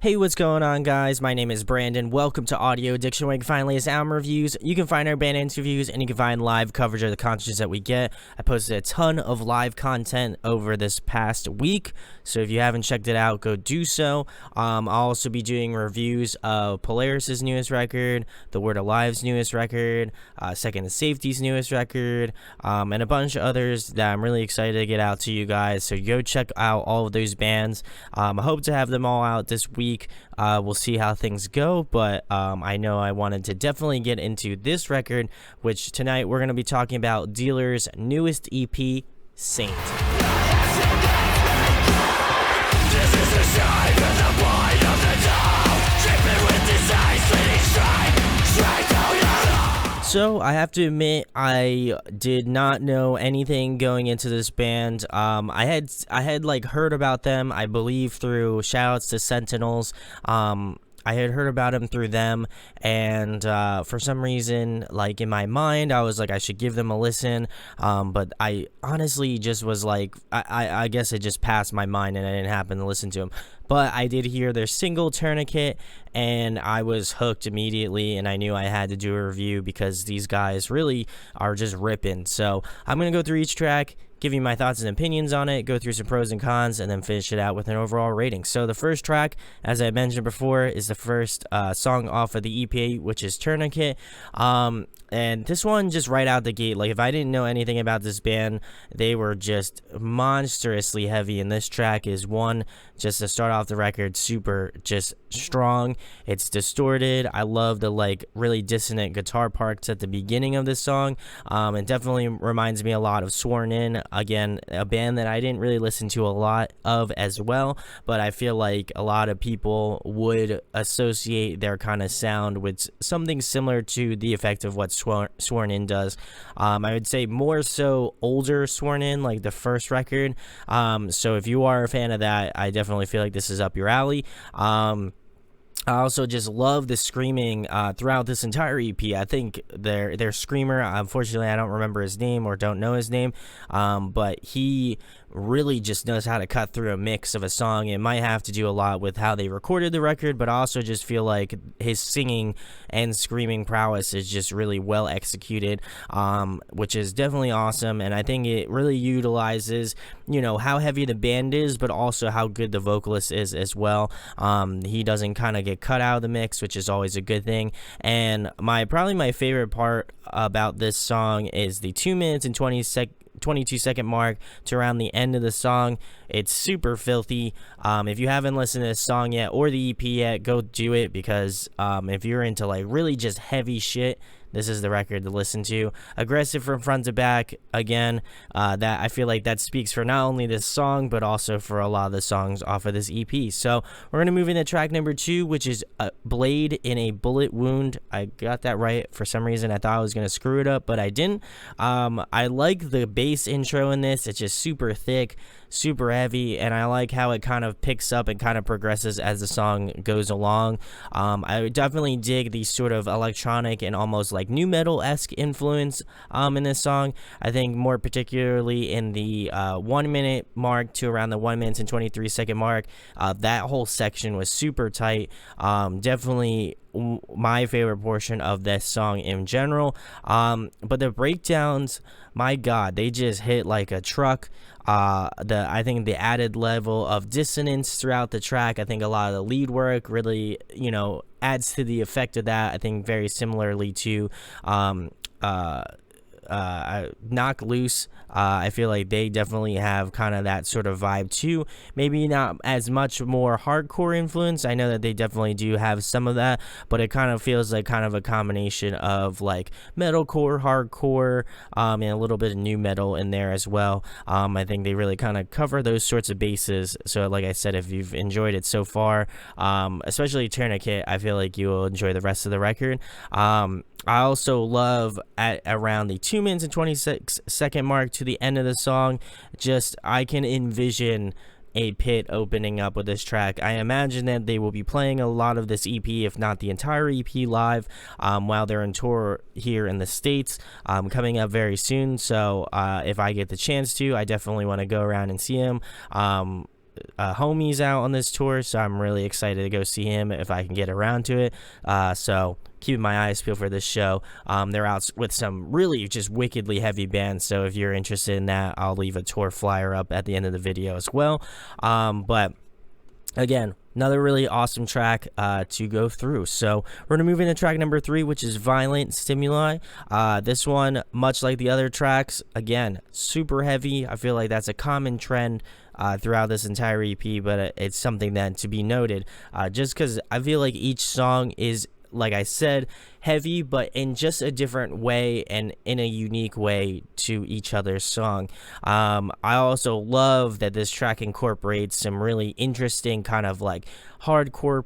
Hey, what's going on, guys? My name is Brandon. Welcome to Audio Addiction, where you can find latest album reviews. You can find our band interviews, and you can find live coverage of the concerts that we get. I posted a ton of live content over this past week, so if you haven't checked it out, go do so. I'll also be doing reviews of Polaris' newest record, The Word Alive's newest record, Second to Safety's newest record, and a bunch of others that I'm really excited to get out to you guys. So go check out all of those bands. I hope to have them all out this week. We'll see how things go, but I know I wanted to definitely get into this record, which tonight we're going to be talking about Dealer's newest EP, Saint. This is the shine from the point of the dawn, dripping with desire, slitting strike out your love. So I have to admit, I did not know anything going into this band. I had like heard about them, I believe, through shoutouts to Sentinels. I had heard about him through them, and for some reason, like in my mind, I was like, I should give them a listen, but I honestly just was like, I guess it just passed my mind, and I didn't happen to listen to them. But I did hear their single Tourniquet, and I was hooked immediately, and I knew I had to do a review because these guys really are just ripping. So I'm going to go through each track, give you my thoughts and opinions on it, go through some pros and cons, and then finish it out with an overall rating. So the first track, as I mentioned before, is the first song off of the EP, which is Tourniquet. And this one, just right out the gate, like if I didn't know anything about this band, they were just monstrously heavy, and this track is one, just to start off the record, super just strong. It's distorted. I love the like really dissonant guitar parts at the beginning of this song. It definitely reminds me a lot of Sworn In, again, a band that I didn't really listen to a lot of as well, but I feel like a lot of people would associate their kind of sound with something similar to the effect of what Sworn In does. I would say more so older Sworn In, like the first record. So if you are a fan of that, I definitely feel like this is up your alley. I also just love the screaming throughout this entire EP. I think their screamer, unfortunately I don't remember his name or don't know his name, but he really just knows how to cut through a mix of a song. It might have to do a lot with how they recorded the record, but I also just feel like his singing and screaming prowess is just really well executed, which is definitely awesome. And I think it really utilizes, you know, how heavy the band is, but also how good the vocalist is as well. He doesn't kind of get cut out of the mix, which is always a good thing. And probably my favorite part about this song is the 2 minutes and 22-second mark to around the end of the song. It's super filthy. If you haven't listened to this song yet or the EP yet, go do it, because if you're into like really just heavy shit, this is the record to listen to. Aggressive from front to back. Again, that I feel like that speaks for not only this song, but also for a lot of the songs off of this EP. So we're going to move into track number 2, which is Blade in a Bullet Wound. I got that right. For some reason, I thought I was going to screw it up, but I didn't. I like the bass intro in this. It's just super thick, super heavy, and I like how it kind of picks up and kind of progresses as the song goes along. I definitely dig the sort of electronic and almost like nu metal-esque influence in this song. I think more particularly in the 1 minute mark to around the 1 minute and 23-second mark, that whole section was super tight. Definitely my favorite portion of this song in general. But the breakdowns, my god, they just hit like a truck. I think the added level of dissonance throughout the track, I think a lot of the lead work really, you know, adds to the effect of that. I think very similarly to Knock Loose. I feel like they definitely have kind of that sort of vibe too. Maybe not as much more hardcore influence. I know that they definitely do have some of that, but it kind of feels like kind of a combination of like metalcore, hardcore, and a little bit of nu metal in there as well. I think they really kind of cover those sorts of bases. So like I said, if you've enjoyed it so far, especially Tourniquet, I feel like you will enjoy the rest of the record. I also love at around the 2 minutes and 26-second mark to the end of the song, just I can envision a pit opening up with this track. I imagine that they will be playing a lot of this EP, if not the entire EP, live while they're on tour here in the States, coming up very soon. So if I get the chance to, I definitely want to go around and see them. homies out on this tour, so I'm really excited to go see him if I can get around to it. So keeping my eyes peeled for this show. They're out with some really just wickedly heavy bands, so if you're interested in that, I'll leave a tour flyer up at the end of the video as well. But again, another really awesome track to go through. So we're going to move into track number 3, which is Violent Stimuli. This one, much like the other tracks, again, super heavy. I feel like that's a common trend throughout this entire EP, but it's something that to be noted, just because I feel like each song is, like I said, heavy, but in just a different way and in a unique way to each other's song. I also love that this track incorporates some really interesting kind of like hardcore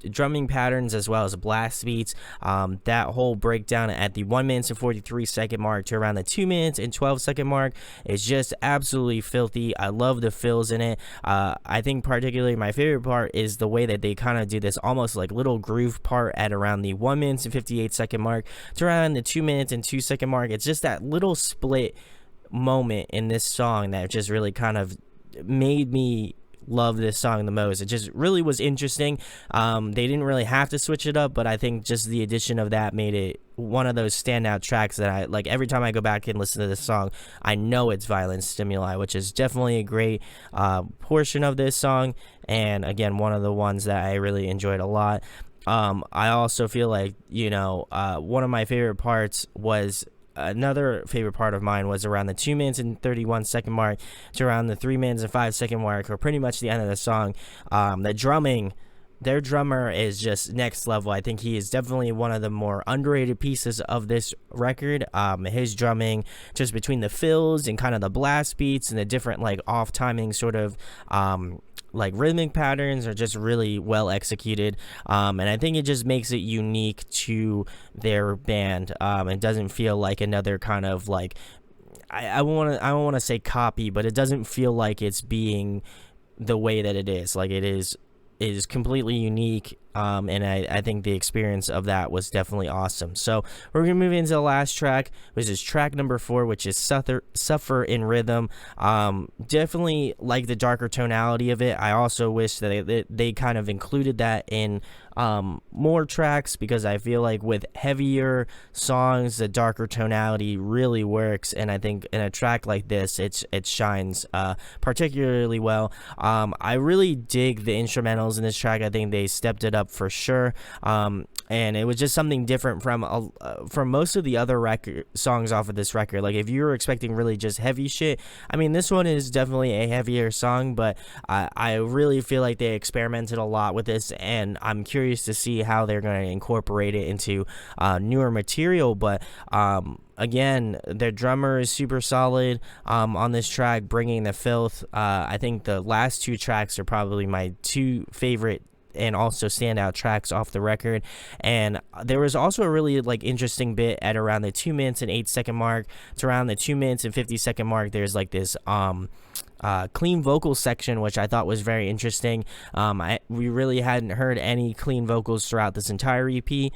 drumming patterns as well as blast beats. That whole breakdown at the 1 minute and 43 second mark to around the 2 minutes and 12 second mark is just absolutely filthy. I love the fills in it. I think particularly my favorite part is the way that they kind of do this almost like little groove part at around the 1 minute and 58 second mark to around the 2 minutes and 2 second mark. It's just that little split moment in this song that just really kind of made me love this song the most. It just really was interesting. They didn't really have to switch it up, but I think just the addition of that made it one of those standout tracks that I like. Every time I go back and listen to this song, I know it's Violent Stimuli, which is definitely a great portion of this song, and again, one of the ones that I really enjoyed a lot. I also feel like, one of my favorite parts was another favorite part of mine was around the 2 minutes and 31 second mark to around the 3 minutes and 5 second mark, or pretty much the end of the song. The drumming, their drummer is just next level. I think he is definitely one of the more underrated pieces of this record. His drumming, just between the fills and kind of the blast beats and the different like off timing sort of like rhythmic patterns, are just really well executed, and I think it just makes it unique to their band. It doesn't feel like another kind of like, I don't want to say copy, but it doesn't feel like it's being the way that it is. Like it is completely unique, and I think the experience of that was definitely awesome. So we're gonna move into the last track, which is track number 4, which is Suffer in Rhythm. Definitely like the darker tonality of it. I also wish that they kind of included that in more tracks, because I feel like with heavier songs the darker tonality really works, and I think in a track like this it shines particularly well. I really dig the instrumentals in this track. I think they stepped it up for sure, and it was just something different from most of the other songs off of this record. Like if you were expecting really just heavy shit, I mean, this one is definitely a heavier song, but I really feel like they experimented a lot with this, and I'm curious to see how they're going to incorporate it into newer material. But again, their drummer is super solid on this track, bringing the filth. I think the last 2 tracks are probably my 2 favorite and also standout tracks off the record. And there was also a really like interesting bit at around the 2 minutes and 8 second mark to around the 2 minutes and 50 second mark. There's like this clean vocal section, which I thought was very interesting. We really hadn't heard any clean vocals throughout this entire EP,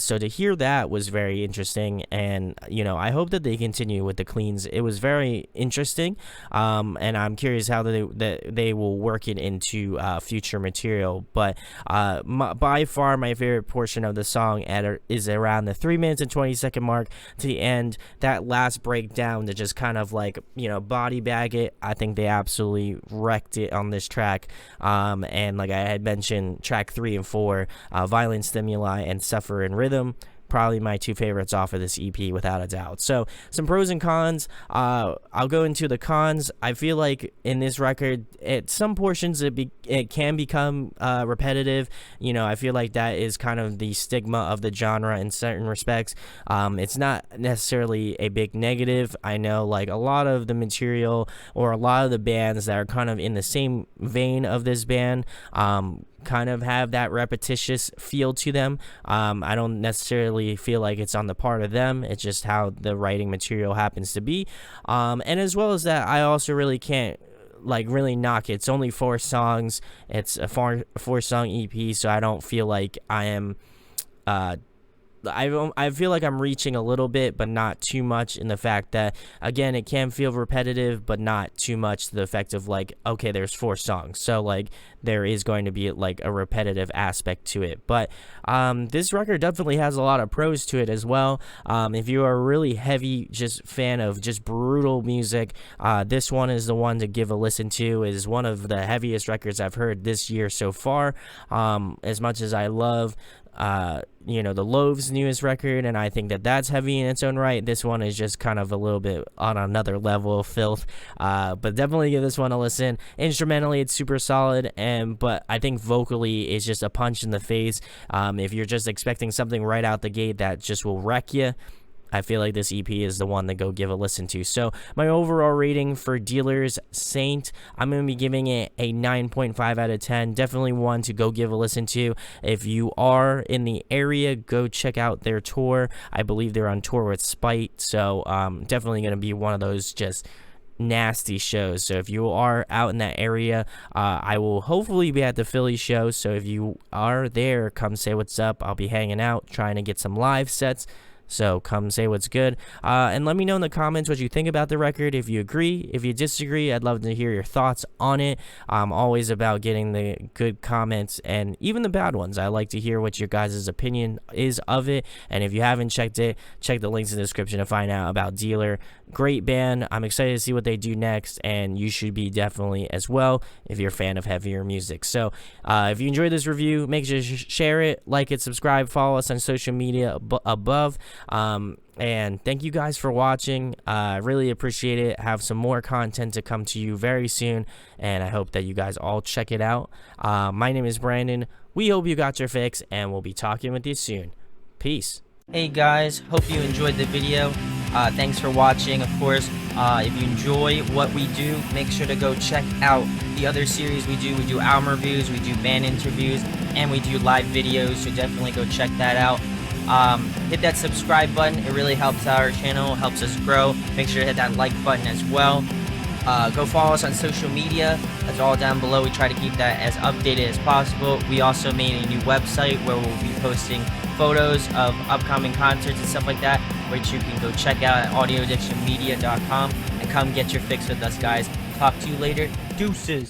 so to hear that was very interesting, and I hope that they continue with the cleans. It was very interesting, and I'm curious how they will work it into future material. But by far my favorite portion of the song is around the 3 minutes and 20 second mark to the end. That last breakdown to just kind of like body bag it. I think they absolutely wrecked it on this track, and like I had mentioned, track 3 and 4, Violent Stimuli and Suffer in Rhythm, probably my 2 favorites off of this EP without a doubt. So some pros and cons. I'll go into the cons. I feel like in this record, at some portions it can become repetitive. I feel like that is kind of the stigma of the genre in certain respects. It's not necessarily a big negative. I know like a lot of the material or a lot of the bands that are kind of in the same vein of this band kind of have that repetitious feel to them. I don't necessarily feel like it's on the part of them. It's just how the writing material happens to be. And as well as that, I also really can't really knock it. It's only 4 songs. It's a 4-song EP, so I don't feel like I am I feel like I'm reaching a little bit, but not too much, in the fact that, again, it can feel repetitive, but not too much to the effect of like, okay, there's 4 songs, so like there is going to be like a repetitive aspect to it. But this record definitely has a lot of pros to it as well. If you are a really heavy just fan of just brutal music, this one is the one to give a listen to. It is one of the heaviest records I've heard this year so far. As much as I love the Loaves' newest record, and I think that that's heavy in its own right, this one is just kind of a little bit on another level of filth. But definitely give this one a listen. Instrumentally, it's super solid, but I think vocally it's just a punch in the face. If you're just expecting something right out the gate that just will wreck you, I feel like this EP is the one to go give a listen to. So my overall rating for Dealer's Saint, I'm going to be giving it a 9.5 out of 10. Definitely one to go give a listen to. If you are in the area, go check out their tour. I believe they're on tour with Spite, so definitely going to be one of those just nasty shows. So if you are out in that area, I will hopefully be at the Philly show. So if you are there, come say what's up. I'll be hanging out, trying to get some live sets. So come say what's good, and let me know in the comments what you think about the record. If you agree, if you disagree, I'd love to hear your thoughts on it. I'm always about getting the good comments and even the bad ones. I like to hear what your guys' opinion is of it. And if you haven't checked it, check the links in the description to find out about Dealer. Great band. I'm excited to see what they do next, and you should be definitely as well if you're a fan of heavier music. So if you enjoyed this review, make sure to share it, like it, subscribe, follow us on social media above. And thank you guys for watching. I really appreciate it. Have some more content to come to you very soon, and I hope that you guys all check it out. My name is Brandon. We hope you got your fix, and we'll be talking with you soon. Peace. Hey guys, hope you enjoyed the video. Thanks for watching. Of course, if you enjoy what we do, make sure to go check out the other series we do. We do album reviews, we do band interviews, and we do live videos, so definitely go check that out. Hit that subscribe button. It really helps our channel, helps us grow. Make sure to hit that like button as well. Go follow us on social media. That's all down below. We try to keep that as updated as possible. We also made a new website where we'll be posting photos of upcoming concerts and stuff like that, which you can go check out at audioaddictionmedia.com, and come get your fix with us, guys. Talk to you later. Deuces.